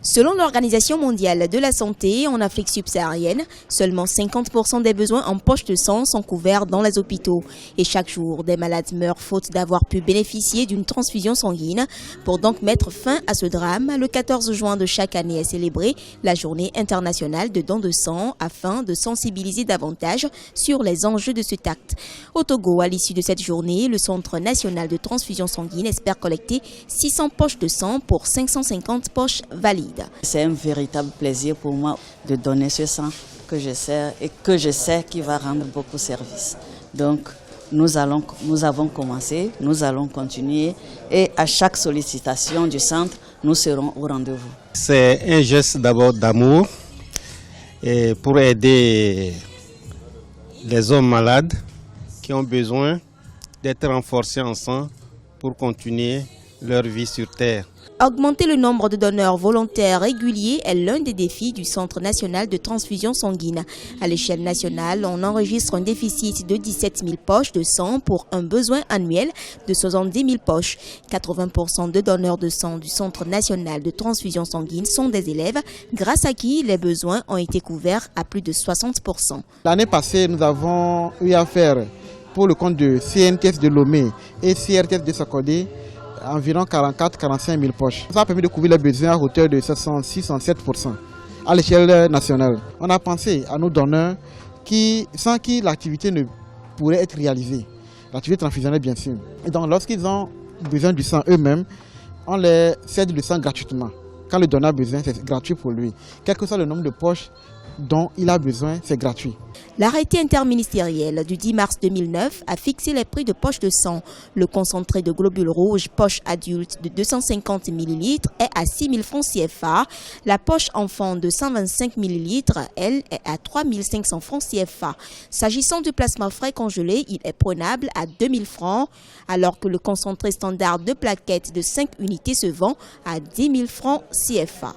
Selon l'Organisation mondiale de la santé, en Afrique subsaharienne, seulement 50% des besoins en poche de sang sont couverts dans les hôpitaux. Et chaque jour, des malades meurent faute d'avoir pu bénéficier d'une transfusion sanguine. Pour donc mettre fin à ce drame, le 14 juin de chaque année est célébrée la journée internationale de don de sang afin de sensibiliser davantage sur les enjeux de cet acte. Au Togo, à l'issue de cette journée, le Centre national de transfusion sanguine espère collecter 600 poches de sang pour 550 poches valides. C'est un véritable plaisir pour moi de donner ce sang que je sais qu'il va rendre beaucoup service. Donc nous avons commencé, nous allons continuer et à chaque sollicitation du centre, nous serons au rendez-vous. C'est un geste d'abord d'amour pour aider les hommes malades qui ont besoin d'être renforcés en sang pour continuer leur vie sur Terre. Augmenter le nombre de donneurs volontaires réguliers est l'un des défis du Centre national de transfusion sanguine. À l'échelle nationale, on enregistre un déficit de 17 000 poches de sang pour un besoin annuel de 70 000 poches. 80% de donneurs de sang du Centre national de transfusion sanguine sont des élèves, grâce à qui les besoins ont été couverts à plus de 60%. L'année passée, nous avons eu à faire pour le compte de CNTS de Lomé et CRTS de Sakodé environ 44-45 000 poches. Ça a permis de couvrir les besoins à hauteur de 66-67% à l'échelle nationale. On a pensé à nos donneurs sans qui l'activité ne pourrait être réalisée. L'activité transfusionnelle, bien sûr. Et donc, lorsqu'ils ont besoin du sang eux-mêmes, on les cède le sang gratuitement. Quand le donneur a besoin, c'est gratuit pour lui. Quel que soit le nombre de poches dont il a besoin, c'est gratuit. L'arrêté interministériel du 10 mars 2009 a fixé les prix de poche de sang. Le concentré de globules rouges poche adulte de 250 ml est à 6 000 francs CFA. La poche enfant de 125 ml, elle, est à 3 500 francs CFA. S'agissant du plasma frais congelé, il est prenable à 2 000 francs, alors que le concentré standard de plaquettes de 5 unités se vend à 10 000 francs CFA.